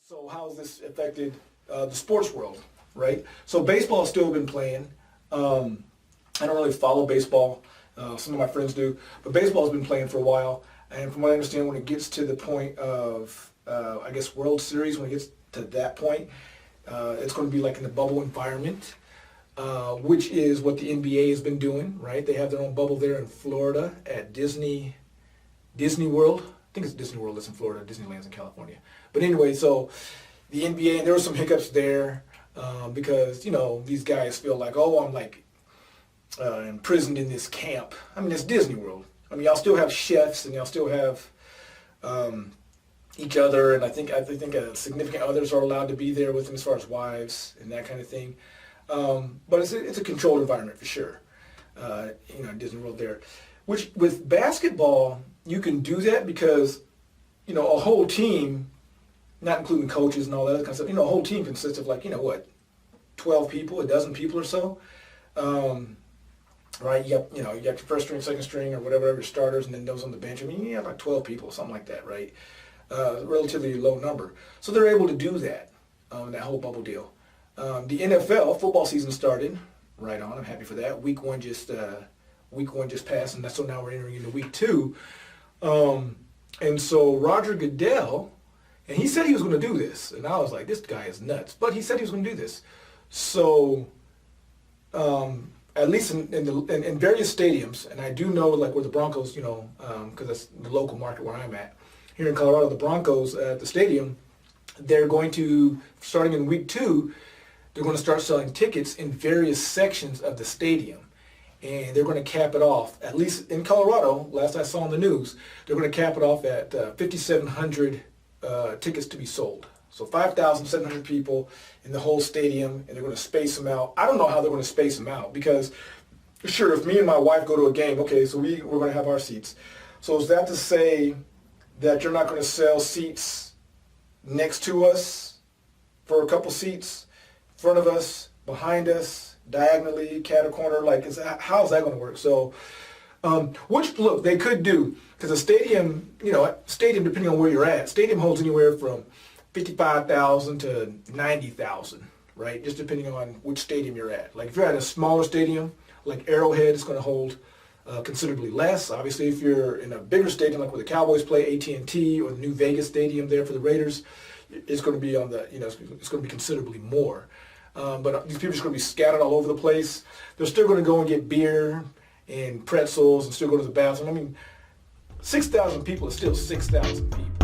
So how's this affected the sports world, right? So baseball's still been playing. I don't really follow baseball. Some of my friends do, but baseball's been playing for a while. And from what I understand, when it gets to the point of, I guess, World Series, when it gets to that point, it's going to be like in the bubble environment, which is what the NBA has been doing, right? They have their own bubble there in Florida at Disney World. I think it's Disney World that's in Florida, Disneyland's in California. But anyway, so the NBA, there were some hiccups there because, you know, these guys feel like, oh, I'm like imprisoned in this camp. I mean, it's Disney World. I mean, y'all still have chefs and y'all still have each other, and I think significant others are allowed to be there with them as far as wives and that kind of thing. But it's a controlled environment for sure. You know, Disney World there. Which with basketball, you can do that because, you know, a whole team, not including coaches and all that other kind of stuff, you know, a whole team consists of like, you know, what, 12 people, a dozen people or so. Right? You got your first string, second string, or whatever, your starters, and then those on the bench. I mean, you have like 12 people, something like that, right? Relatively low number. So they're able to do that, that whole bubble deal. The NFL football season started. Right on. I'm happy for that. Week one just passed, and so now we're entering into week two. And so Roger Goodell, and he said he was going to do this, and I was like, this guy is nuts. But he said he was going to do this. So at least in various stadiums, and I do know like where the Broncos, you know, because that's the local market where I'm at. Here in Colorado, the Broncos at the stadium, they're going to, starting in week two, they're going to start selling tickets in various sections of the stadium. And they're going to cap it off, at least in Colorado, last I saw on the news, they're going to cap it off at 5,700 tickets to be sold. So 5,700 people in the whole stadium, and they're going to space them out. I don't know how they're going to space them out because, sure, if me and my wife go to a game, okay, so we're going to have our seats. So is that to say that you're not going to sell seats next to us for a couple seats, in front of us, behind us, diagonally, cat or corner? Like, how's that going to work? So, which, look, they could do, because a stadium, you know, depending on where you're at, stadium holds anywhere from 55,000 to 90,000, right? Just depending on which stadium you're at. Like if you're at a smaller stadium, like Arrowhead, it's going to hold considerably less. Obviously, if you're in a bigger stadium, like where the Cowboys play, AT&T, or the New Vegas Stadium there for the Raiders, it's going to be on the, you know, it's going to be considerably more. But these people are just going to be scattered all over the place. They're still going to go and get beer and pretzels and still go to the bathroom. I mean, 6,000 people is still 6,000 people.